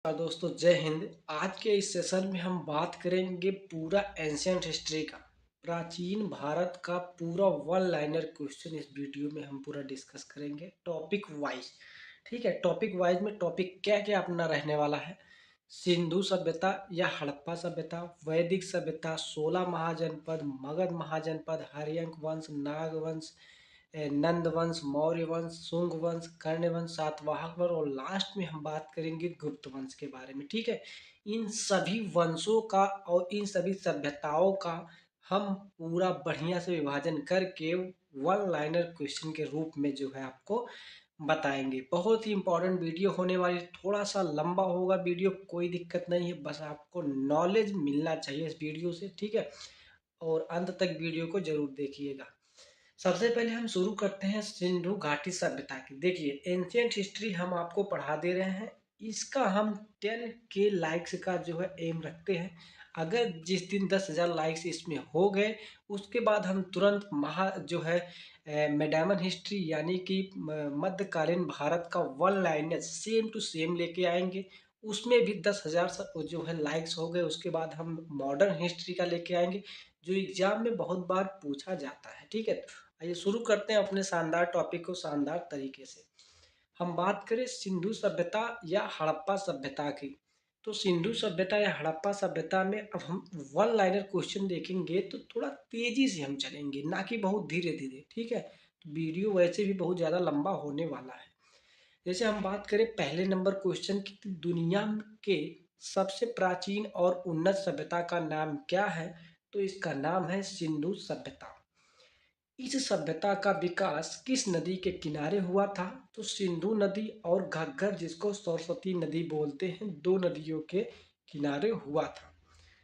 दोस्तों जय हिंद। आज के इस सेशन में हम बात करेंगे पूरा एंशियंट हिस्ट्री का, प्राचीन भारत का पूरा वन लाइनर क्वेश्चन इस वीडियो में हम पूरा डिस्कस करेंगे टॉपिक वाइज। ठीक है, टॉपिक वाइज में टॉपिक क्या क्या अपना रहने वाला है। सिंधु सभ्यता या हड़प्पा सभ्यता, वैदिक सभ्यता, 16 महाजनपद, मगध महाजनपद, हर्यंक वंश, नाग वंश, नंद वंश, मौर्य वंश, शुंग वंश, कर्ण वंश, सातवाहन वंश और लास्ट में हम बात करेंगे गुप्त वंश के बारे में। ठीक है, इन सभी वंशों का और इन सभी सभ्यताओं का हम पूरा बढ़िया से विभाजन करके वन लाइनर क्वेश्चन के रूप में जो है आपको बताएंगे। बहुत ही इंपॉर्टेंट वीडियो होने वाली, थोड़ा सा लंबा होगा वीडियो, कोई दिक्कत नहीं है, बस आपको नॉलेज मिलना चाहिए इस वीडियो से। ठीक है, और अंत तक वीडियो को जरूर देखिएगा। सबसे पहले हम शुरू करते हैं सिंधु घाटी सभ्यता की। देखिए, एंशियंट हिस्ट्री हम आपको पढ़ा दे रहे हैं, इसका हम 10K लाइक्स का जो है एम रखते हैं। अगर जिस दिन 10,000 लाइक्स इसमें हो गए, उसके बाद हम तुरंत जो है मेडामन हिस्ट्री यानी कि मध्यकालीन भारत का one liner same to same लेके आएंगे। उसमें भी 10,000 जो है लाइक्स हो गए, उसके बाद हम मॉडर्न हिस्ट्री का लेके आएंगे जो एग्जाम में बहुत बार पूछा जाता है। ठीक है, आइए शुरू करते हैं अपने शानदार टॉपिक को शानदार तरीके से। हम बात करें सिंधु सभ्यता या हड़प्पा सभ्यता की, तो सिंधु सभ्यता या हड़प्पा सभ्यता में अब हम वन लाइनर क्वेश्चन देखेंगे तो थोड़ा तेजी से हम चलेंगे, ना कि बहुत धीरे धीरे। ठीक है, तो वीडियो वैसे भी बहुत ज़्यादा लंबा होने वाला है। जैसे हम बात करें पहले नंबर क्वेश्चन की, तो दुनिया के सबसे प्राचीन और उन्नत सभ्यता का नाम क्या है, तो इसका नाम है सिंधु सभ्यता। इस सभ्यता का विकास किस नदी के किनारे हुआ था, तो सिंधु नदी और घग्गर जिसको सरस्वती नदी बोलते हैं, दो नदियों के किनारे हुआ था।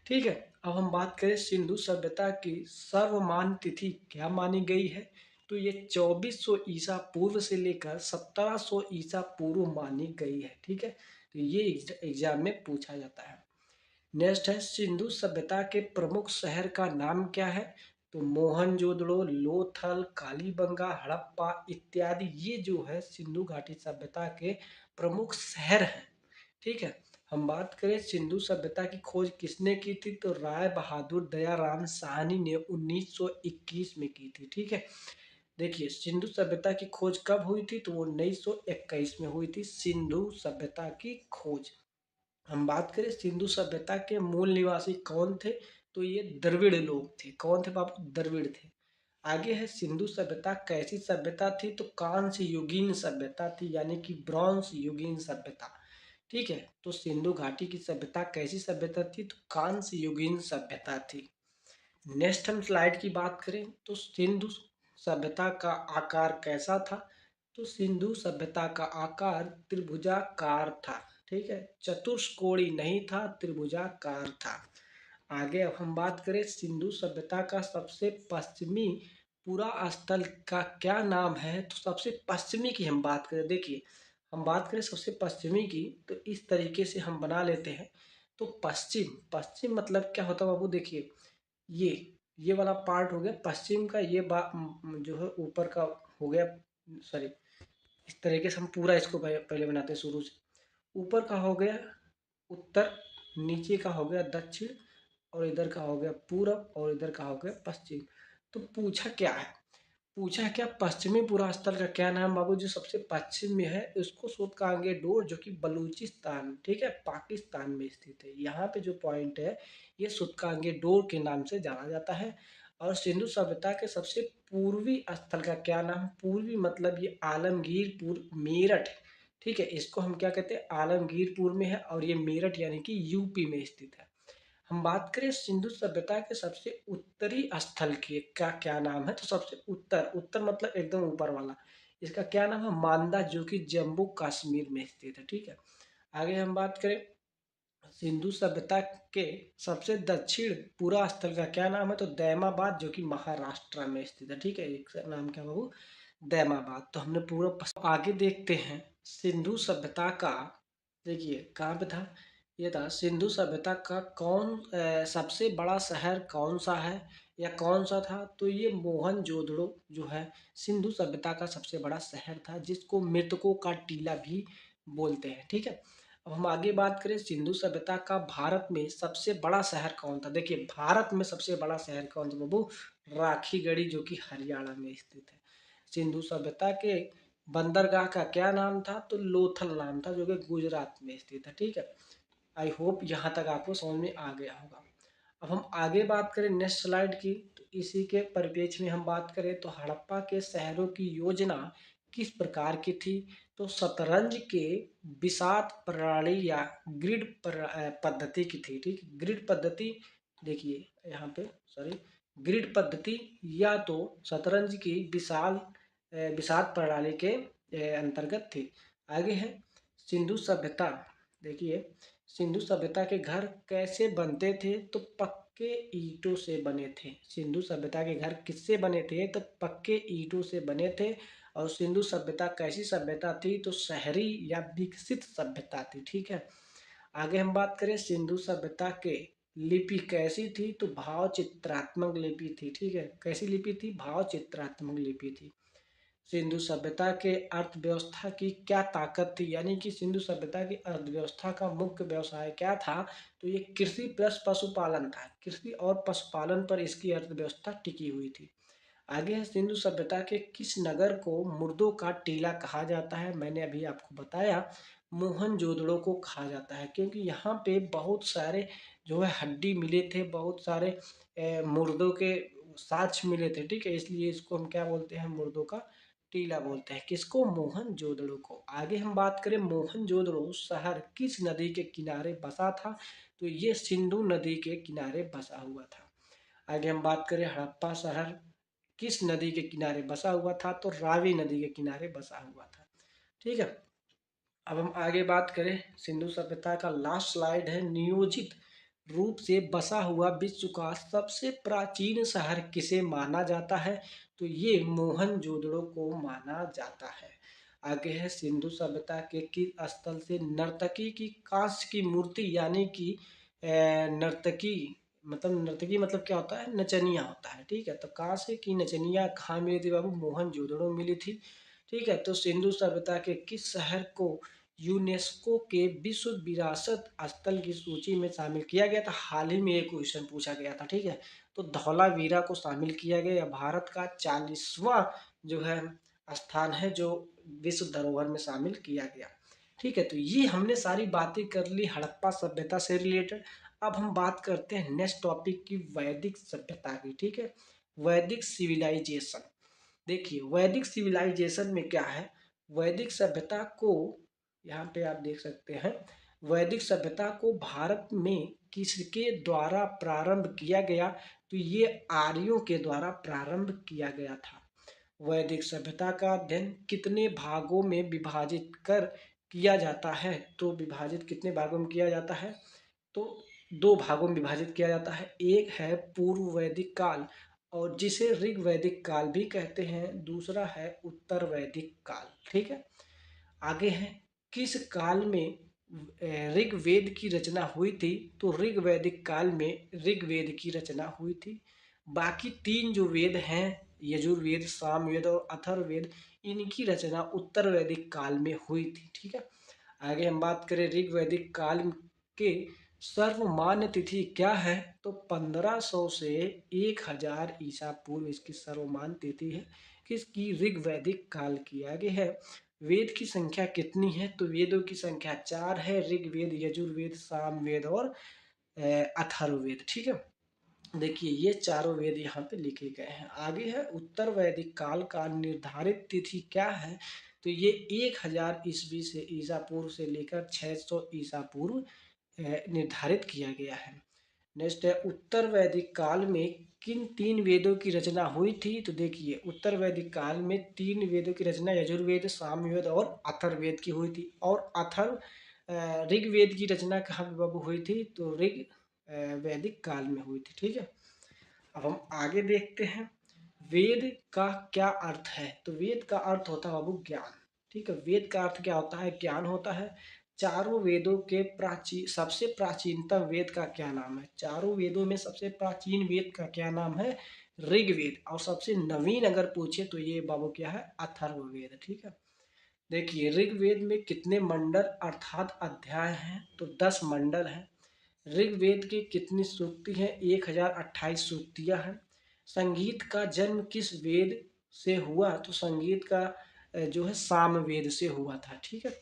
ठीक है, अब हम बात करें सिंधु सभ्यता की सर्वमान्य तिथि क्या मानी गई है, तो ये 2400 ईसा पूर्व से लेकर 1700 ईसा पूर्व मानी गई है। ठीक है, तो ये एग्जाम में पूछा जाता है। नेक्स्ट है सिंधु सभ्यता के प्रमुख शहर का नाम क्या है, तो मोहनजोदड़ो, लोथल, कालीबंगा, हड़प्पा इत्यादि ये जो है सिंधु घाटी सभ्यता के प्रमुख शहर हैं। ठीक है, हम बात करें सिंधु सभ्यता की खोज किसने की थी, तो राय बहादुर दयाराम साहनी ने 1921 में की थी। ठीक है, देखिए सिंधु सभ्यता की खोज कब हुई थी, तो वो 1921 में हुई थी सिंधु सभ्यता की खोज। हम बात करें सिंधु सभ्यता के मूल निवासी कौन थे, तो ये द्रविड़ लोग थे। कौन थे बाबू, द्रविड़ थे। आगे है सिंधु सभ्यता कैसी सभ्यता थी, तो कांस्य युगीन सभ्यता थी, यानी कि ब्रॉन्ज युगीन सभ्यता। ठीक है, तो सिंधु घाटी की सभ्यता कैसी सभ्यता थी, तो कांस्य युगीन सभ्यता थी। नेक्स्ट हम स्लाइड की बात करें तो सिंधु सभ्यता का आकार कैसा था, तो सिंधु सभ्यता का आकार त्रिभुजाकार था। ठीक है, चतुष्कोणीय नहीं था, त्रिभुजाकार था। आगे अब हम बात करें सिंधु सभ्यता का सबसे पश्चिमी पूरा स्थल का क्या नाम है, तो सबसे पश्चिमी की हम बात करें, देखिए हम बात करें सबसे पश्चिमी की, तो इस तरीके से हम बना लेते हैं। तो पश्चिम, पश्चिम मतलब क्या होता है बाबू, देखिए ये ये वाला पार्ट हो गया पश्चिम का, ये जो है ऊपर का हो गया, सॉरी, इस तरीके से हम पूरा इसको पहले बनाते हैं शुरू से। ऊपर का हो गया उत्तर, नीचे का हो गया दक्षिण, और इधर का हो गया पूरब, और इधर का हो गया पश्चिम। तो पूछा क्या है, पूछा है क्या पश्चिमी पूरा स्थल का क्या नाम बाबू, जो सबसे पश्चिम में है उसको सूतकांगे डोर, जो कि बलूचिस्तान, ठीक है, पाकिस्तान में स्थित है। यहाँ पे जो पॉइंट है ये सूतकांगे डोर के नाम से जाना जाता है। और सिंधु सभ्यता के सबसे पूर्वी स्थल का क्या नाम, पूर्वी मतलब ये आलमगीरपुर मेरठ। ठीक है, इसको हम क्या कहते हैं, आलमगीरपुर में है, और ये मेरठ यानी कि यूपी में स्थित है। हम बात करें सिंधु सभ्यता के सबसे उत्तरी स्थल के का क्या नाम है, तो सबसे उत्तर, उत्तर मतलब एकदम ऊपर वाला, इसका क्या नाम है, मांदा, जो कि जम्मू कश्मीर में स्थित है। ठीक है, आगे हम बात करें सिंधु सभ्यता के सबसे दक्षिण पूरा स्थल का क्या नाम है, तो दैमाबाद, जो कि महाराष्ट्र में स्थित है। ठीक है, एक नाम क्या बाबू, दैमाबाद। तो हमने पूरा आगे देखते हैं सिंधु सभ्यता का, देखिए कहाँ पे था, ये था सिंधु सभ्यता का सबसे बड़ा शहर कौन सा है या कौन सा था, तो ये मोहनजोदड़ो जो है सिंधु सभ्यता का सबसे बड़ा शहर था, जिसको मृतकों का टीला भी बोलते हैं। ठीक है, अब हम आगे बात करें सिंधु सभ्यता का भारत में सबसे बड़ा शहर कौन था। देखिए भारत में सबसे बड़ा शहर कौन था बाबू, राखीगढ़ी, जो कि हरियाणा में स्थित है। सिंधु सभ्यता के बंदरगाह का क्या नाम था, तो लोथल नाम था, जो कि गुजरात में स्थित है। ठीक है, आई होप यहाँ तक आपको समझ में आ गया होगा। अब हम आगे बात करें नेक्स्ट स्लाइड की, तो इसी के परिप्रेक्ष्य में हम बात करें तो हड़प्पा के शहरों की योजना किस प्रकार की थी, तो शतरंज के बिसात प्रणाली या ग्रिड पद्धति की थी। ठीक, ग्रिड पद्धति, देखिए यहाँ पे सॉरी, ग्रिड पद्धति या तो शतरंज की बिसात प्रणाली के अंतर्गत थी। आगे है सिंधु सभ्यता। देखिए सिंधु सभ्यता के घर कैसे बनते थे, तो पक्के ईंटों से बने थे। सिंधु सभ्यता के घर किससे बने थे, तो पक्के ईंटों से बने थे। और सिंधु सभ्यता कैसी सभ्यता थी, तो शहरी या विकसित सभ्यता थी। ठीक है, आगे हम बात करें सिंधु सभ्यता के लिपि कैसी थी, तो भाव चित्रात्मक लिपि थी। ठीक है, कैसी लिपि थी, भाव चित्रात्मक लिपि थी। सिंधु सभ्यता के अर्थव्यवस्था की क्या ताकत थी, यानी कि सिंधु सभ्यता की अर्थव्यवस्था का मुख्य व्यवसाय क्या था, तो ये कृषि प्लस पशुपालन था। कृषि और पशुपालन पर इसकी अर्थव्यवस्था टिकी हुई थी। आगे है सिंधु सभ्यता के किस नगर को मुर्दों का टीला कहा जाता है। मैंने अभी आपको बताया मोहनजोदड़ो को कहा जाता है, क्योंकि यहाँ पे बहुत सारे जो है हड्डी मिले थे, बहुत सारे मुर्दों के साक्ष्य मिले थे। ठीक है, इसलिए इसको हम क्या बोलते हैं, मुर्दों का टीला बोलते हैं। किसको, मोहनजोदड़ो को। आगे हम बात करें मोहनजोदड़ो शहर किस नदी के किनारे बसा था, तो ये सिंधु नदी के किनारे बसा हुआ था। आगे हम बात करें हड़प्पा शहर किस नदी के किनारे बसा हुआ था, तो रावी नदी के किनारे बसा हुआ था। ठीक है, अब हम आगे बात करें सिंधु सभ्यता का लास्ट स्लाइड है, नियोजित रूप से बसा हुआ विश्व का सबसे प्राचीन शहर किसे माना जाता है, तो ये मोहनजोदड़ो को माना जाता है। आगे है सिंधु सभ्यता के किस स्थल से नर्तकी की कांस्य की मूर्ति, यानी कि नर्तकी नर्तकी मतलब क्या होता है, नचनिया होता है। ठीक है, तो कांस्य की नचनिया कहाँ मिली थी बाबू, मोहनजोदड़ो मिली थी। ठीक है, तो सिंधु सभ्यता के किस शहर को यूनेस्को के विश्व विरासत स्थल की सूची में शामिल किया गया था। हाल ही में एक क्वेश्चन पूछा गया था। ठीक है, तो धौलावीरा को शामिल किया गया। भारत का 40वां जो है स्थान है जो विश्व धरोहर में शामिल किया गया। ठीक है, तो ये हमने सारी बातें कर ली हड़प्पा सभ्यता से रिलेटेड। अब हम बात करते हैं नेक्स्ट टॉपिक की, वैदिक सभ्यता की। ठीक है, वैदिक सिविलाइजेशन। देखिए वैदिक सिविलाइजेशन में क्या है, वैदिक सभ्यता को यहाँ पे आप देख सकते हैं, वैदिक सभ्यता को भारत में किसके द्वारा प्रारंभ किया गया, तो ये आर्यों के द्वारा प्रारंभ किया गया था। वैदिक सभ्यता का अध्ययन कितने भागों में विभाजित कर किया जाता है, तो विभाजित कितने भागों में किया जाता है, तो दो भागों में विभाजित किया जाता है। एक है पूर्व वैदिक काल, और जिसे ऋग वैदिक काल भी कहते हैं। दूसरा है उत्तर वैदिक काल। ठीक है, आगे है किस काल में ऋग्वेद की रचना हुई थी, तो ऋग वैदिक काल में ऋग्वेद की रचना हुई थी। बाकी तीन जो वेद हैं, यजुर्वेद, सामवेद और अथर्ववेद, इनकी रचना उत्तर वैदिक काल में हुई थी। ठीक है, आगे हम बात करें ऋग वैदिक काल के सर्वमान्य तिथि क्या है, तो 1500 से 1000 ईसा पूर्व इसकी सर्वमान्य तिथि है। किसकी, ऋग वैदिक काल की। आगे है वेद की संख्या कितनी है, तो वेदों की संख्या 4 है, ऋग्वेद, यजुर्वेद, सामवेद और अथर्ववेद। ठीक है, देखिए ये चारों वेद यहाँ पे लिखे गए हैं। आगे है उत्तर वैदिक काल का निर्धारित तिथि क्या है, तो ये 1000 ईस्वी से ईसा पूर्व से लेकर 600 ईसा पूर्व निर्धारित किया गया है। नेक्स्ट है उत्तर वैदिक काल में किन तीन वेदों की रचना हुई थी, तो देखिए उत्तर वैदिक काल में तीन वेदों की रचना यजुर्वेद, सामवेद और अथर्ववेद की हुई थी। और ऋग्वेद की रचना कहाँ पे बाबू हुई थी, तो ऋग वैदिक काल में हुई थी। ठीक है, अब हम आगे देखते हैं वेद का क्या अर्थ है, तो वेद का अर्थ होता है बाबू ज्ञान। ठीक है, वेद का अर्थ क्या होता है, ज्ञान होता है। चारों वेदों के सबसे प्राचीनतम वेद का क्या नाम है, चारों वेदों में सबसे प्राचीन वेद का क्या नाम है, ऋग्वेद। और सबसे नवीन अगर पूछे तो ये बाबू क्या है, अथर्ववेद। ठीक है, देखिए ऋग्वेद में कितने मंडल अर्थात अध्याय हैं, तो 10 मंडल हैं। ऋग्वेद की कितनी सूक्ति हैं, 1028 सूक्तियाँ हैं। संगीत का जन्म किस वेद से हुआ, तो संगीत का जो है सामवेद से हुआ था। ठीक है,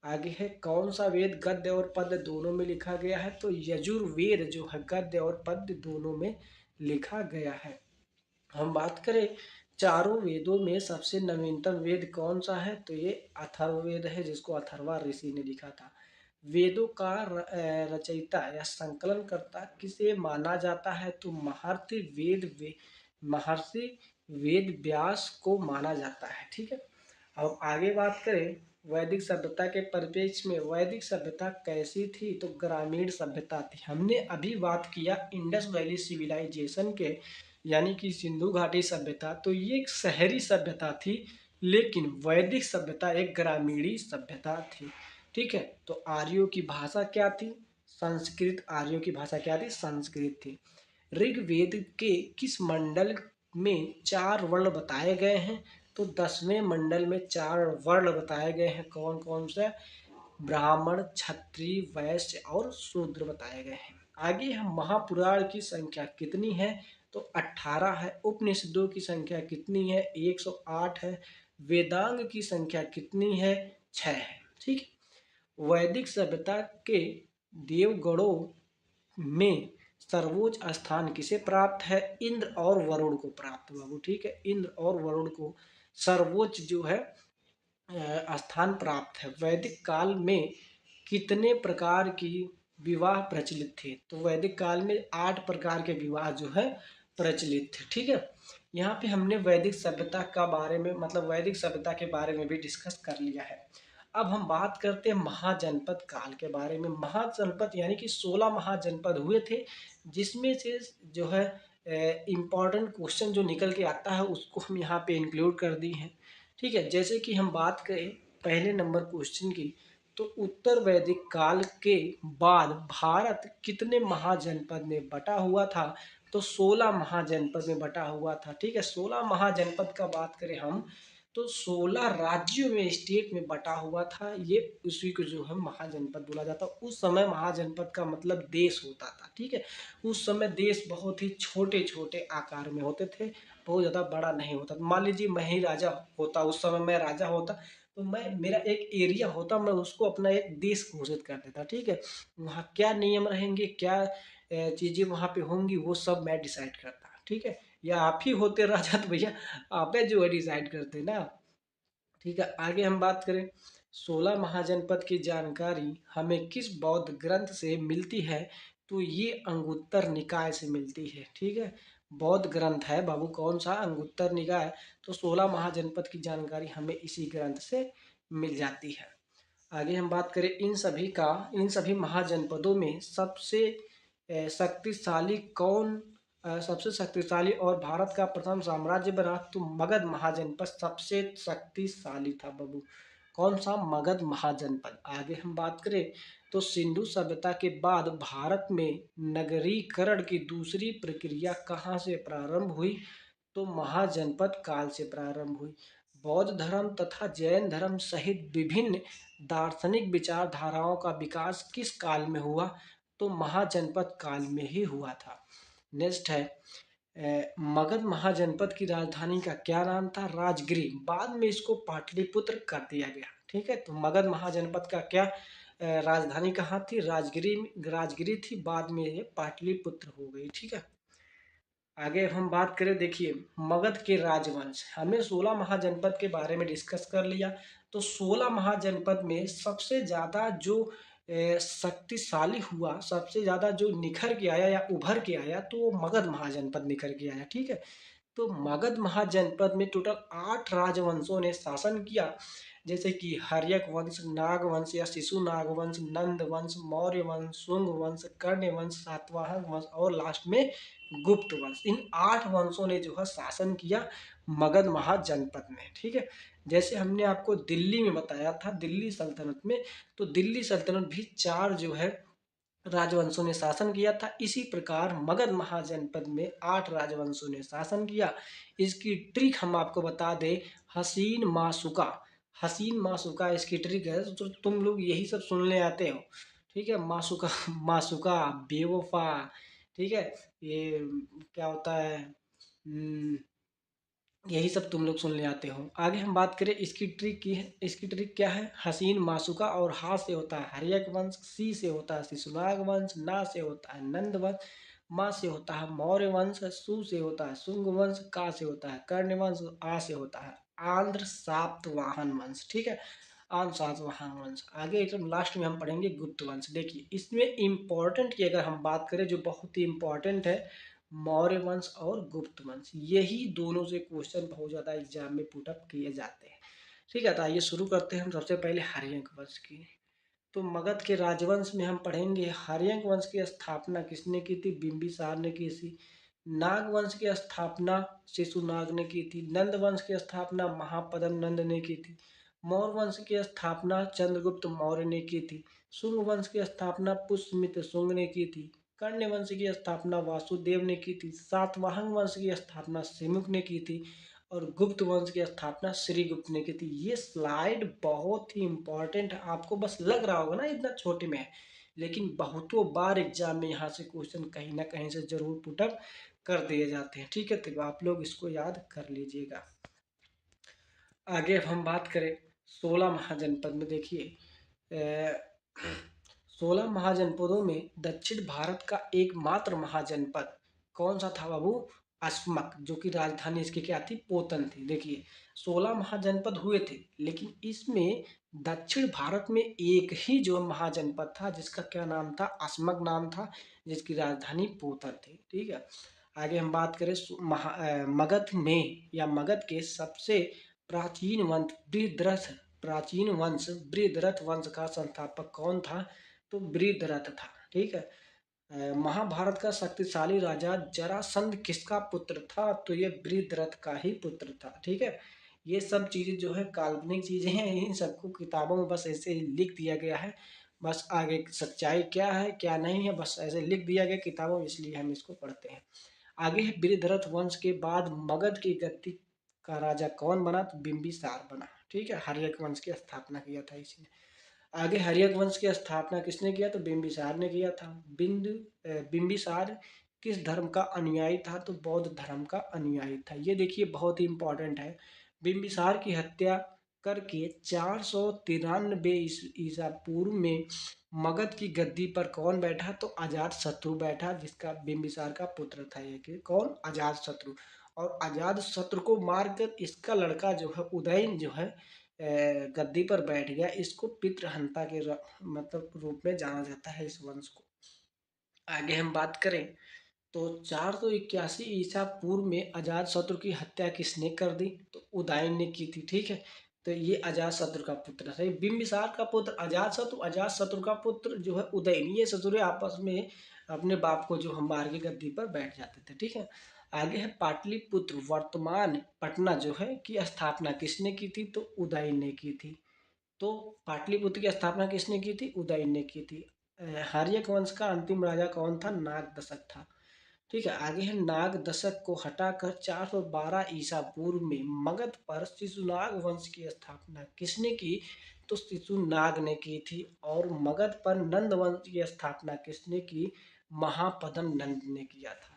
आगे है कौन सा वेद गद्य और पद्य दोनों में लिखा गया है, तो यजुर्वेद जो है गद्य और पद्य दोनों में लिखा गया है। हम बात करें चारों वेदों में सबसे नवीनतम वेद कौन सा है, तो ये अथर्ववेद है, जिसको अथर्वा ऋषि ने लिखा था। वेदों का रचयिता या संकलनकर्ता किसे माना जाता है, तो महर्षि वेद व्यास को माना जाता है। ठीक है, अब आगे बात करें वैदिक सभ्यता के परिप्रेक्ष्य में वैदिक सभ्यता कैसी थी, तो ग्रामीण सभ्यता थी। हमने अभी बात किया इंडस वैली सिविलाइजेशन के, यानी कि सिंधु घाटी सभ्यता, तो ये एक शहरी सभ्यता थी, लेकिन वैदिक सभ्यता एक ग्रामीणी सभ्यता थी। ठीक है, तो आर्यों की भाषा क्या थी, संस्कृत। आर्यों की भाषा क्या थी, संस्कृत थी। ऋग्वेद के किस मंडल में 4 वर्ण बताए गए हैं, तो 10वें मंडल में 4 वर्ण बताए गए हैं। कौन कौन से, ब्राह्मण, क्षत्रिय, वैश्य और शूद्र बताए गए हैं। आगे हम महापुराण की संख्या कितनी है, तो 18 है। उपनिषदों की संख्या कितनी है, 108 है। वेदांग की संख्या कितनी है, 6 है। ठीक है, वैदिक सभ्यता के देवगणों में सर्वोच्च स्थान किसे प्राप्त है, इंद्र और वरुण को प्राप्त हुआ वो। ठीक है, इंद्र और वरुण को सर्वोच्च जो है स्थान प्राप्त है। वैदिक काल में कितने प्रकार की विवाह प्रचलित थे, तो वैदिक काल में 8 प्रकार के विवाह जो है प्रचलित थे। ठीक है, यहाँ पे हमने वैदिक सभ्यता का बारे में मतलब वैदिक सभ्यता के बारे में भी डिस्कस कर लिया है। अब हम बात करते हैं महाजनपद काल के बारे में। महाजनपद यानी कि 16 महाजनपद हुए थे, जिसमें से जो है इम्पॉर्टेंट क्वेश्चन जो निकल के आता है उसको हम यहाँ पे इंक्लूड कर दी हैं। ठीक है, जैसे कि हम बात करें पहले नंबर क्वेश्चन की, तो उत्तर वैदिक काल के बाद भारत कितने महाजनपद में बटा हुआ था, तो 16 महाजनपद में बटा हुआ था। ठीक है, 16 महाजनपद का बात करें हम, तो 16 राज्यों में, स्टेट में बटा हुआ था। ये उसी को जो है महाजनपद बोला जाता। उस समय महाजनपद का मतलब देश होता था। ठीक है, उस समय देश बहुत ही छोटे छोटे आकार में होते थे, बहुत ज़्यादा बड़ा नहीं होता। मान लीजिए मैं ही राजा होता, उस समय मैं राजा होता, तो मैं मेरा एक एरिया होता, मैं उसको अपना एक देश घोषित कर देता। ठीक है, वहाँ क्या नियम रहेंगे, क्या चीज़ें वहाँ पे होंगी, वो सब मैं डिसाइड करता। ठीक है, या आप ही होते राजा तो भैया आप जो है डिसाइड करते ना। ठीक है, आगे हम बात करें 16 महाजनपद की जानकारी हमें किस बौद्ध ग्रंथ से मिलती है, तो ये अंगुत्तर निकाय से मिलती है। ठीक है, बौद्ध ग्रंथ है बाबू, कौन सा, अंगुत्तर निकाय। तो 16 महाजनपद की जानकारी हमें इसी ग्रंथ से मिल जाती है। आगे हम बात करें इन सभी महाजनपदों में शक्तिशाली कौन सबसे शक्तिशाली और भारत का प्रथम साम्राज्य बना, तो मगध महाजनपद सबसे शक्तिशाली था बाबू। कौन सा, मगध महाजनपद। आगे हम बात करें तो सिंधु सभ्यता के बाद भारत में नगरीकरण की दूसरी प्रक्रिया कहाँ से प्रारंभ हुई, तो महाजनपद काल से प्रारंभ हुई। बौद्ध धर्म तथा जैन धर्म सहित विभिन्न दार्शनिक विचारधाराओं का विकास किस काल में हुआ, तो महाजनपद काल में ही हुआ था। नेक्स्ट है मगध महाजनपद की राजधानी का क्या नाम था, राजगिरी। बाद में इसको पाटलिपुत्र कर दिया गया। ठीक है, तो मगध महाजनपद का क्या राजधानी कहाँ थी, राजगिरी थी, बाद में ये पाटलिपुत्र हो गई। ठीक है, आगे हम बात करें, देखिए मगध के राजवंश, हमने 16 महाजनपद के बारे में डिस्कस कर लिया। तो 16 महाजनपद में सबसे ज़्यादा जो शक्तिशाली हुआ, सबसे ज़्यादा जो निखर के आया या उभर के आया, तो वो मगध महाजनपद निखर के आया। ठीक है, तो मगध महाजनपद में टोटल 8 राजवंशों ने शासन किया, जैसे कि हर्यक वंश, नाग वंश या शिशु नाग वंश, नंद वंश, मौर्य वंश, शुंग वंश, कर्ण वंश, सातवाहन वंश और लास्ट में गुप्त वंश। इन 8 वंशों ने जो है शासन किया मगध महाजनपद में। ठीक है, जैसे हमने आपको दिल्ली में बताया था, दिल्ली सल्तनत में, तो दिल्ली सल्तनत भी 4 जो है राजवंशों ने शासन किया था। इसी प्रकार मगध महाजनपद में 8 राजवंशों ने शासन किया। इसकी ट्रिक हम आपको बता दें, हसीन माशुका। हसीन मासूका इसकी ट्रिक है, तो तुम लोग यही सब सुनने आते हो। ठीक है, मासूका मासूका, बेवफा। ठीक है, ये क्या होता है, यही सब तुम लोग सुनने आते हो। आगे हम बात करें इसकी ट्रिक की है, इसकी ट्रिक क्या है। हसीन मासूका और हा से होता है हर्यक वंश, सी से होता है शिशुनाग वंश, ना से होता है नंद वंश, मा से होता है मौर्य वंश, सु से होता है शुंग वंश, का से होता है कर्ण वंश, आ से होता है आंध्र सातवाहन वंश। ठीक है, आंध्र सातवाहन वंश। आगे एकदम लास्ट में हम पढ़ेंगे गुप्त वंश। देखिए इसमें इम्पोर्टेंट की अगर हम बात करें, जो बहुत ही इम्पोर्टेंट है, मौर्य वंश और गुप्त वंश, यही दोनों से क्वेश्चन बहुत ज़्यादा एग्जाम में पुटअप किए जाते हैं। ठीक है, तो आइए शुरू करते हैं हम सबसे पहले हर्यक वंश की। तो मगध के राजवंश में हम पढ़ेंगे हर्यक वंश की स्थापना किसने की थी, बिंबिसार ने की थी। नाग वंश की स्थापना शिशुनाग ने की थी। नंद वंश की स्थापना महापद्म नंद ने की थी। मौर्य वंश की स्थापना चंद्रगुप्त मौर्य ने की थी। शुंग वंश की स्थापना पुष्यमित्र शुंग ने की थी। कर्ण वंश की स्थापना वासुदेव ने की थी। सातवाहन वंश की स्थापना सिमुक ने की थी। और गुप्त वंश की स्थापना श्रीगुप्त ने की थी। ये स्लाइड बहुत ही इंपॉर्टेंट है, आपको बस लग रहा होगा ना इतना छोटे में है, लेकिन बहुतों बार एग्जाम में यहाँ से क्वेश्चन कहीं ना कहीं से जरूर पुटअप कर दिए जाते हैं। ठीक है, तो आप लोग इसको याद कर लीजिएगा। आगे अब हम बात करें 16 महाजनपद में। देखिए 16 महाजनपदों में दक्षिण भारत का एकमात्र महाजनपद कौन सा था बाबू, अस्मक, जो कि राजधानी इसकी क्या थी, पोतन थी। देखिए 16 महाजनपद हुए थे, लेकिन इसमें दक्षिण भारत में एक ही जो महाजनपद था जिसका क्या नाम था, अस्मक नाम था, जिसकी राजधानी पोतन थी। ठीक है, आगे हम बात करें मगध में या मगध के सबसे प्राचीन वंश बृहद्रथ, प्राचीन वंश बृहद्रथ वंश का संस्थापक कौन था, तो बृहद्रथ था। ठीक है, महाभारत का शक्तिशाली राजा जरासंध किसका पुत्र था, तो ये बृहद्रथ का ही पुत्र था। ठीक है, ये सब चीजें जो है काल्पनिक चीजें हैं, इन सबको किताबों में बस ऐसे ही लिख दिया गया है। बस आगे सच्चाई क्या है क्या नहीं है बस ऐसे लिख दिया गया किताबों में, इसलिए हम इसको पढ़ते हैं। आगे है बृहद्रथ वंश के बाद मगध की गद्दी का राजा कौन बना, तो बिंबिसार बना। ठीक है, हर्यक वंश की स्थापना किया था इसने। आगे हर्यक वंश की स्थापना किसने किया, तो बिंबिसार ने किया था। बिंबिसार किस धर्म का अनुयायी था, तो बौद्ध धर्म का अनुयायी था। ये देखिए बहुत ही इंपॉर्टेंट है। बिंबिसार की हत्या करके 493 ईसा पूर्व में मगध की गद्दी पर कौन बैठा, तो अजात शत्रु बैठा, जिसका बिंबिसार का पुत्र था ये, कि कौन, अजात शत्रु। और अजात शत्रु को मारकर इसका लड़का जो है उदयन जो है गद्दी पर बैठ गया। इसको पितृहंता के मतलब रूप में जाना जाता है इस वंश को। आगे हम बात करें तो 481 ईसा पूर्व में अजात शत्रु की हत्या किसने कर दी, तो उदयन ने की थी। ठीक है, तो ये अजात शत्रु का पुत्र था। बिंबिसार का पुत्र अजात शत्रु, अजात शत्रु का पुत्र जो है उदयन, ये ससुरे आपस में अपने बाप को जो हम मार के गद्दी पर बैठ जाते थे। ठीक है, आगे है पाटलिपुत्र वर्तमान पटना जो है की स्थापना किसने की थी, तो उदयन ने की थी। तो पाटलिपुत्र की स्थापना किसने की थी, उदयन ने की थी। हर्यक वंश का अंतिम राजा कौन था, नाग दशक था। ठीक है, आगे है नाग दशक को हटाकर 412 ईसा पूर्व में मगध पर शिशुनाग वंश की स्थापना किसने की, तो शिशुनाग ने की थी। और मगध पर नंद वंश की स्थापना किसने की, महापद्म नंद ने किया था।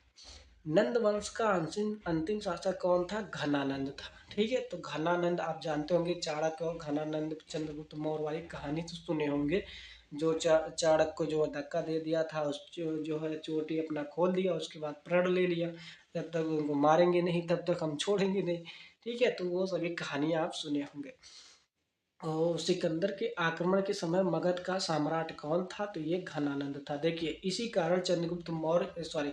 नंद वंश का अंतिम अंतिम शासक कौन था, घनानंद था। ठीक है, तो घनानंद आप जानते होंगे, चाणक्य और घनानंद चंद्रगुप्त मौर्य वाली कहानी तो सुने होंगे। जो चाणक्य को जो धक्का दे दिया था, उस जो है चोटी अपना खोल दिया, उसके बाद प्रण ले लिया जब तक उनको मारेंगे नहीं तब तक हम छोड़ेंगे नहीं। ठीक है, तो वो सभी कहानियां आप सुने होंगे। और सिकंदर के आक्रमण के समय मगध का सम्राट कौन था, तो ये घनानंद था। देखिए इसी कारण चंद्रगुप्त मौर्य सॉरी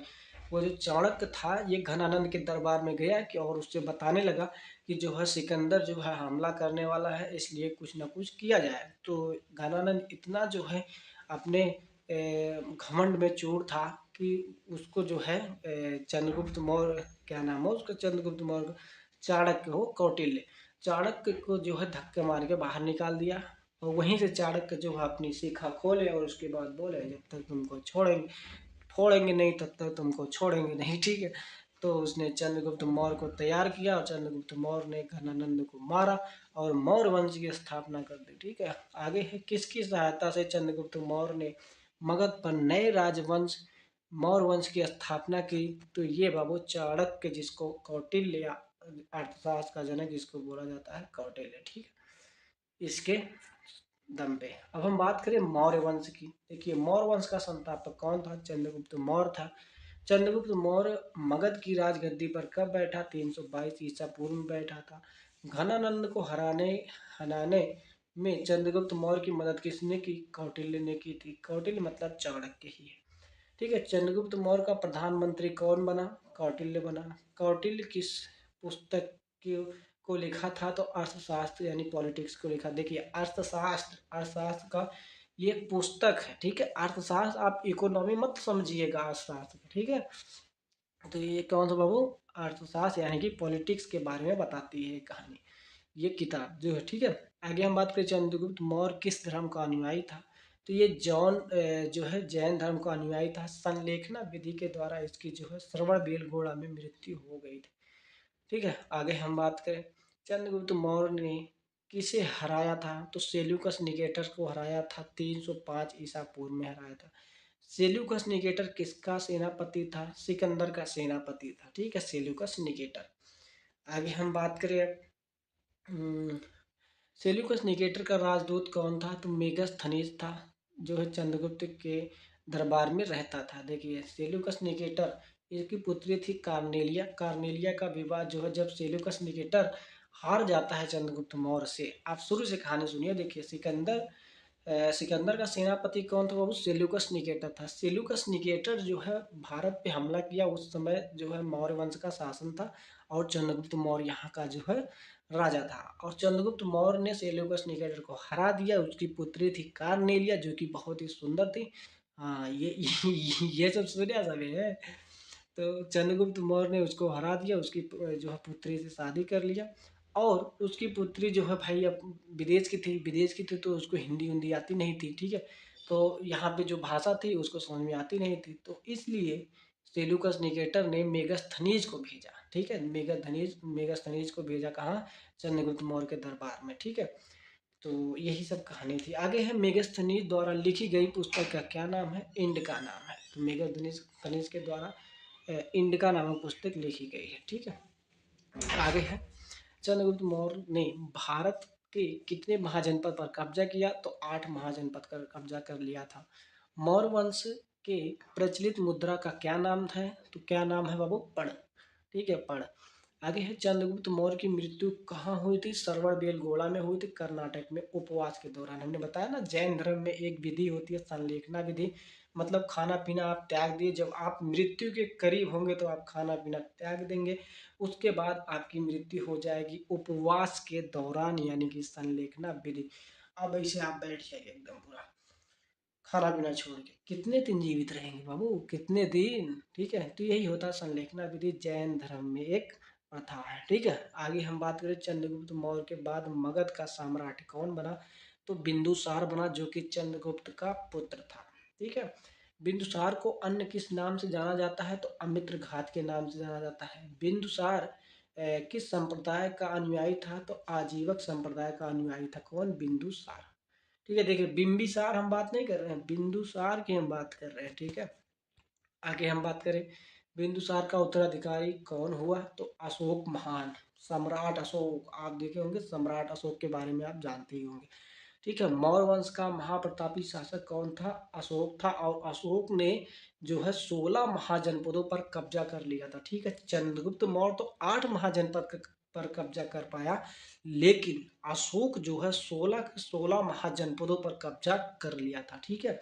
वो जो चाणक्य था, ये घनानंद के दरबार में गया कि और उससे बताने लगा कि जो है सिकंदर जो है हमला करने वाला है, इसलिए कुछ ना कुछ किया जाए। तो घनानंद इतना जो है अपने घमंड में चूर था कि उसको जो है चंद्रगुप्त मौर्य, क्या नाम है उसका, चंद्रगुप्त मौर्य, चाणक्य हो कौटिल्य, चाणक्य को जो है धक्के मार के बाहर निकाल दिया। और वहीं से चाणक्य जो है अपनी शिखा खोले और उसके बाद बोले जब तक तुमको छोड़ेंगे फोड़ेंगे नहीं तब तक तुमको छोड़ेंगे नहीं। ठीक है, तो उसने चंद्रगुप्त मौर्य को तैयार किया और चंद्रगुप्त मौर्य ने घनानंद को मारा और मौर्य वंश की स्थापना कर दी। ठीक है, आगे है किसकी सहायता से चंद्रगुप्त मौर्य ने मगध पर नए राजवंश मौर्य वंश की स्थापना की? तो ये बाबू चाणक्य, जिसको कौटिल्य या अर्थशास्त्र का जनक जिसको बोला जाता है, कौटिल्य। ठीक है, इसके दम पे। अब हम बात करें मौर्य वंश की। देखिए मौर्य वंश का संस्थापक कौन था? चंद्रगुप्त मौर्य था। चंद्रगुप्त मौर्य मगध की राजगद्दी पर कब बैठा? 322 ईसा पूर्व में बैठा था। घनानंद को हराने में चंद्रगुप्त मौर्य की मदद किसने की? कौटिल्य ने की थी। कौटिल्य मतलब चाणक्य ही है। ठीक है, चंद्रगुप्त मौर्य का प्रधानमंत्री कौन बना? कौटिल्य बना। कौटिल्य किस पुस्तक को लिखा था? तो अर्थशास्त्र यानी पॉलिटिक्स को लिखा। देखिए अर्थशास्त्र का ये एक पुस्तक है। ठीक है, अर्थशास्त्र आप इकोनॉमी मत समझिएगा अर्थशास्त्र, ठीक है। तो ये कौन सा बाबू? अर्थशास्त्र यानी कि पॉलिटिक्स के बारे में बताती है कहानी, ये किताब जो है। ठीक है, आगे हम बात करें चंद्रगुप्त मौर्य किस धर्म का अनुयायी था? तो ये जो है जैन धर्म का अनुयायी था। संलेखना विधि के द्वारा इसकी जो है श्रवण बेलगोड़ा में मृत्यु हो गई थी। ठीक है, आगे हम बात करें चंद्रगुप्त मौर्य ने किसे हराया था? तो सेल्यूकस निकेटर को हराया था। 305 ईसा पूर्व में हराया था। सेल्यूकस निकेटर किसका सेनापति था? सिकंदर का सेनापति था। ठीक है, सेल्यूकस निकेटर। आगे हम बात करें सेल्यूकस निकेटर का राजदूत कौन था? तो मेगस्थनीज था, जो है चंद्रगुप्त के दरबार में रहता था। देखिए सेल्यूकस निकेटर, इसकी पुत्री थी कार्नेलिया। कार्नेलिया का विवाह जो है, जब सेल्यूकस निकेटर हार जाता है चंद्रगुप्त मौर्य से। आप शुरू से कहानी सुनिए। देखिए सिकंदर का सेनापति कौन था? वो सेल्यूकस निकेटर था। सेल्यूकस निकेटर जो है भारत पे हमला किया, उस समय जो है मौर्य वंश का शासन था और चंद्रगुप्त मौर्य यहाँ का जो है राजा था। और चंद्रगुप्त मौर्य ने सेल्यूकस निकेटर को हरा दिया। उसकी पुत्री थी कार्नेलिया, जो कि बहुत ही सुंदर थी। हाँ, ये सब सुनिया सभी है। तो चंद्रगुप्त मौर्य ने उसको हरा दिया, उसकी जो है पुत्री से शादी कर लिया। और उसकी पुत्री जो है भाई अब विदेश की थी, तो उसको हिंदी हिंदी आती नहीं थी। ठीक है, तो यहाँ पे जो भाषा थी उसको समझ में आती नहीं थी, तो इसलिए सेल्यूकस निकेटर ने मेगास्थनीज को भेजा। ठीक है, मेगास्थनीज को भेजा कहाँ? चंद्रगुप्त मौर्य के दरबार में। ठीक है, तो यही सब कहानी थी। आगे है मेगास्थनीज द्वारा लिखी गई पुस्तक का क्या नाम है? इंड का नाम है। तो मेगास्थनीज के द्वारा इंड का नामक पुस्तक लिखी गई है। ठीक है, आगे है चंद्रगुप्त मौर्य ने भारत के कितने महाजनपद पर कब्जा किया? तो 8 महाजनपद पर कब्जा कर लिया था। मौर्य वंश के प्रचलित मुद्रा का क्या नाम है? तो क्या नाम है बाबू? पर्ण। ठीक है, पर्ण। आगे है चंद्रगुप्त मौर्य की मृत्यु कहाँ हुई थी? सरवण बेलगोला में हुई थी, कर्नाटक में, उपवास के दौरान। हमने बताया ना जैन धर्म में एक विधि होती है संलेखना विधि, मतलब खाना पीना आप त्याग दिए, जब आप मृत्यु के करीब होंगे तो आप खाना पीना त्याग देंगे, उसके बाद आपकी मृत्यु हो जाएगी उपवास के दौरान, यानी कि संलेखना विधि। अब ऐसे आप बैठ जाइए एकदम पूरा खाना पीना छोड़ के, कितने दिन जीवित रहेंगे बाबू? कितने दिन? ठीक है, तो यही होता है संलेखना विधि, जैन धर्म में एक प्रथा है। ठीक है, आगे हम बात करें चंद्रगुप्त मौर्य के बाद मगध का सम्राट कौन बना? तो बिंदुसार बना, जो कि चंद्रगुप्त का पुत्र था। ठीक है, बिंदुसार को अन्य किस नाम से जाना जाता है? तो अमित्र घात के नाम से जाना जाता है। बिंदुसार किस संप्रदाय का अनुयायी था? तो आजीवक संप्रदाय का अनुयायी था। कौन? बिंदुसार। ठीक है, देखिए बिंबिसार हम बात नहीं कर रहे हैं, बिंदुसार की हम बात कर रहे हैं। ठीक है, आगे हम बात करें बिंदुसार का उत्तराधिकारी कौन हुआ? तो अशोक महान, सम्राट अशोक। आप देखे होंगे सम्राट अशोक के बारे में आप जानते ही होंगे। ठीक है, मौर्य वंश का महाप्रतापी शासक कौन था? अशोक था। और अशोक ने जो है 16 महाजनपदों पर कब्जा कर लिया था। ठीक है, चंद्रगुप्त मौर्य तो 8 महाजनपद पर कब्जा कर पाया, लेकिन अशोक जो है 16 के 16 महाजनपदों पर कब्जा कर लिया था। ठीक है,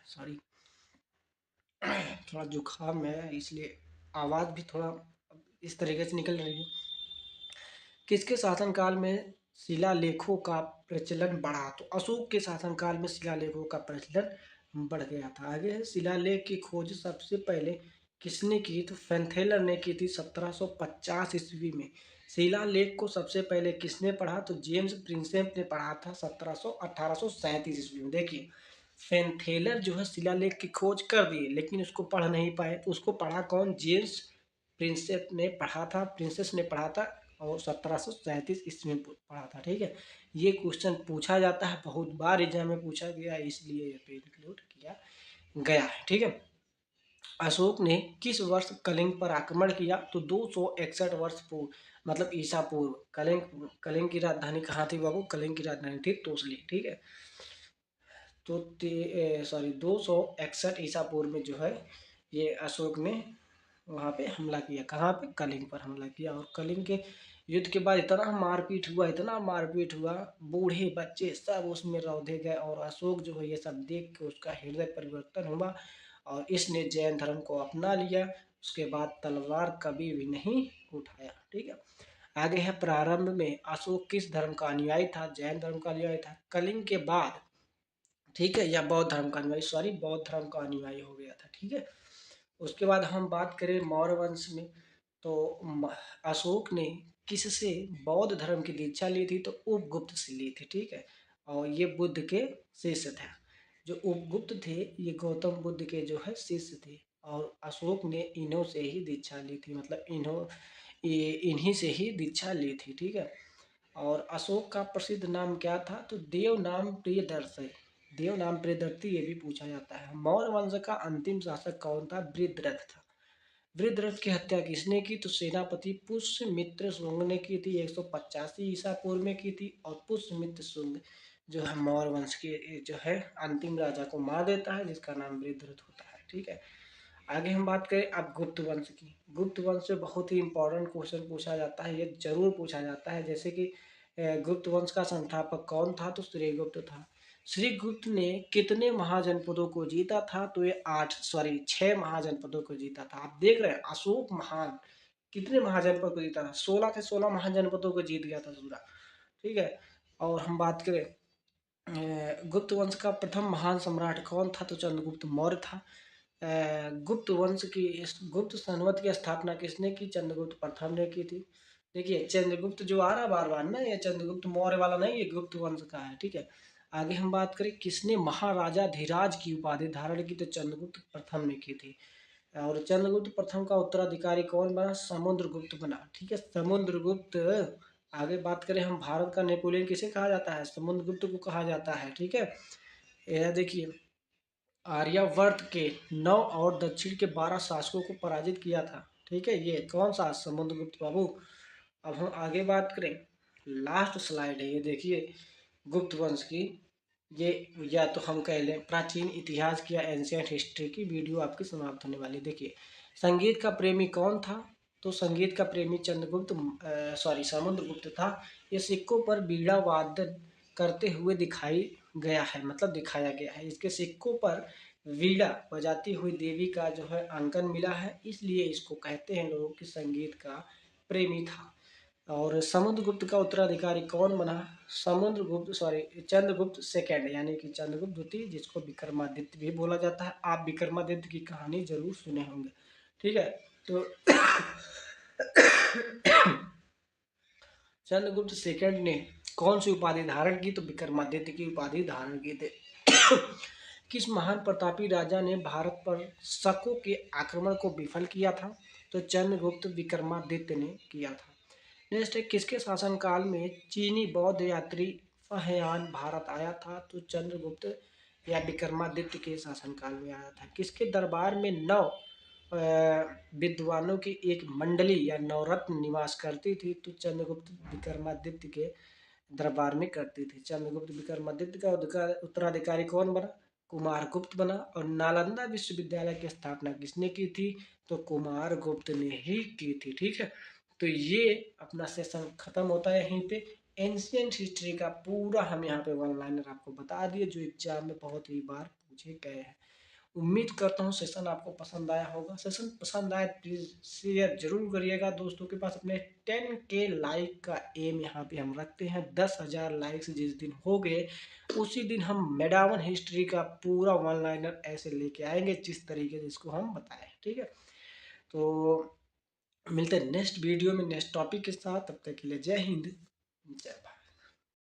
सॉरी, थोड़ा जुकाम है, इसलिए आवाज़ भी थोड़ा इस तरीके से निकल रही है। किसके शासनकाल में शिलालेखों का प्रचलन बढ़ा? तो अशोक के शासनकाल में शिलालेखों का प्रचलन बढ़ गया था। आगे है शिलालेख की खोज सबसे पहले किसने की? तो फैंथेलर ने की थी 1750 ईस्वी में। शिलालेख को सबसे पहले किसने पढ़ा? तो जेम्स प्रिंसेप ने पढ़ा था 1837 ईस्वी में। देखिए फेनथेलर जो है शिलालेख की खोज कर दिए, लेकिन उसको पढ़ नहीं पाए। तो उसको पढ़ा कौन? जेम्स प्रिंसेस ने पढ़ा था और 1737 ईस्वी में पढ़ा था। ठीक है, ये क्वेश्चन पूछा जाता है, बहुत बार एग्जाम में पूछा गया है, इसलिए ये पे इंक्लूड किया गया है। ठीक है, अशोक ने किस वर्ष कलिंग पर आक्रमण किया? तो 261 वर्ष पूर्व, मतलब ईसा पूर्व। कलिंग की राजधानी कहाँ थी बाबू? कलिंग की राजधानी थी तोसली। ठीक है, तो 261 ईसा पूर्व में जो है ये अशोक ने वहाँ पे हमला किया। कहाँ पे? कलिंग पर हमला किया। और कलिंग के युद्ध के बाद इतना मारपीट हुआ, इतना मारपीट हुआ, बूढ़े बच्चे सब उसमें रौंदे गए। और अशोक जो है ये सब देख के उसका हृदय परिवर्तन हुआ और इसने जैन धर्म को अपना लिया। उसके बाद तलवार कभी भी नहीं उठाया। ठीक है, आगे है प्रारंभ में अशोक किस धर्म का अनुयायी था? जैन धर्म का अनुयायी था। कलिंग के बाद, ठीक है, या बौद्ध धर्म का अनुयायी, सॉरी बौद्ध धर्म का अनुयायी हो गया था। ठीक है, उसके बाद हम बात करें मौर्य वंश में, तो अशोक ने किससे बौद्ध धर्म की दीक्षा ली थी? तो उपगुप्त से ली थी। ठीक है, और ये बुद्ध के शिष्य थे। जो उपगुप्त थे ये गौतम बुद्ध के जो है शिष्य थे, और अशोक ने इन्हों से ही दीक्षा ली थी, मतलब इन्हीं से ही दीक्षा ली थी। ठीक है, और अशोक का प्रसिद्ध नाम क्या था? तो देव नाम प्रियदर्शी। देव नाम प्रियदर्शी ये भी पूछा जाता है। मौर्य वंश का अंतिम शासक कौन था? वृद्धरथ था। वृद्धरथ की हत्या किसने की? तो सेनापति पुष्यमित्र शुंग ने की थी, 185 ईसा पूर्व में की थी। और पुष्यमित्र शुंग जो है मौर्य वंश के जो है अंतिम राजा को मार देता है, जिसका नाम वृद्धरथ होता है। ठीक है, आगे हम बात करें अब गुप्त वंश की। गुप्त वंश से बहुत ही इंपॉर्टेंट क्वेश्चन पूछा जाता है, ये जरूर पूछा जाता है। जैसे कि गुप्त वंश का संस्थापक कौन था? तो श्रीगुप्त था। श्रीगुप्त ने कितने महाजनपदों को जीता था? तो ये 6 महाजनपदों को जीता था। आप देख रहे हैं अशोक महान कितने महाजनपद को जीता था? 16 के 16 महाजनपदों को जीत गया था पूरा। ठीक है, और हम बात करें गुप्त वंश का प्रथम महान सम्राट कौन था? तो चंद्रगुप्त मौर्य था। गुप्त वंश की गुप्त संवत की स्थापना किसने की? चंद्रगुप्त प्रथम ने की थी। देखिए चंद्रगुप्त जो आ रहा बार बार ना, ये चंद्रगुप्त मौर्य वाला नहीं, ये गुप्त वंश का है। ठीक है, आगे हम बात करें किसने महाराजा धीराज की उपाधि धारण की? तो चंद्रगुप्त प्रथम ने की थी। और चंद्रगुप्त प्रथम का उत्तराधिकारी कौन बना? समुद्रगुप्त बना। ठीक है, समुद्रगुप्त। आगे बात करें हम भारत का नेपोलियन किसे कहा जाता है? समुद्रगुप्त को कहा जाता है। ठीक है, यह देखिए आर्यावर्त के 9 और दक्षिण के 12 शासकों को पराजित किया था। ठीक है, ये कौन सा? समुद्रगुप्त बाबू। अब हम आगे बात करें, लास्ट स्लाइड है ये देखिए गुप्त वंश की। ये या तो हम कह लें प्राचीन इतिहास की या एंशियंट हिस्ट्री की वीडियो आपकी समाप्त होने वाली। देखिए संगीत का प्रेमी कौन था? तो संगीत का प्रेमी समुद्रगुप्त था। ये सिक्कों पर बीड़ा वादन करते हुए दिखाई गया है, मतलब दिखाया गया है। इसके सिक्कों पर वीणा बजाती हुई देवी का जो है अंकन मिला है, इसलिए इसको कहते हैं लोग कि संगीत का प्रेमी था। और समुद्रगुप्त का उत्तराधिकारी कौन बना? चंद्रगुप्त सेकेंड, यानी कि चंद्रगुप्त द्वितीय, जिसको विक्रमादित्य भी बोला जाता है। आप विक्रमादित्य की कहानी जरूर सुने होंगे। ठीक है, तो चंद्रगुप्त सेकंड ने कौन सी उपाधि धारण की? तो विक्रमादित्य की उपाधि धारण की थी। किस महान प्रतापी राजा ने भारत पर शकों के आक्रमण को विफल किया था? तो चंद्रगुप्त विक्रमादित्य ने किया था। नेक्स्ट है किसके शासनकाल में चीनी बौद्ध यात्री फाहियान भारत आया था? तो चंद्रगुप्त या विक्रमादित्य के शासनकाल में आया था। किसके दरबार में 9 विद्वानों की एक मंडली या नवरत्न निवास करती थी? तो चंद्रगुप्त विक्रमादित्य के दरबार में करती थी। चंद्रगुप्त विक्रमादित्य का उत्तराधिकारी कौन बना? कुमारगुप्त बना। और नालंदा विश्वविद्यालय की स्थापना किसने की थी? तो कुमारगुप्त ने ही की थी। ठीक है, तो ये अपना सेशन खत्म होता है यहीं पे। एंशियंट हिस्ट्री का पूरा हम यहाँ पे वन लाइनर आपको बता दिए, जो एग्जाम में बहुत ही बार पूछे गए हैं। उम्मीद करता हूँ सेशन आपको पसंद आया होगा। सेशन पसंद आए प्लीज़ शेयर जरूर करिएगा दोस्तों के पास। अपने 10K लाइक का एम यहाँ पे हम रखते हैं। 10,000 लाइक्स जिस दिन हो गए उसी दिन हम मेडावन हिस्ट्री का पूरा वन लाइनर ऐसे लेके आएंगे, जिस तरीके से इसको हम बताएं। ठीक है, तो मिलते हैं नेक्स्ट वीडियो में नेक्स्ट टॉपिक के साथ। तब तक के लिए जय हिंद, जय भारत।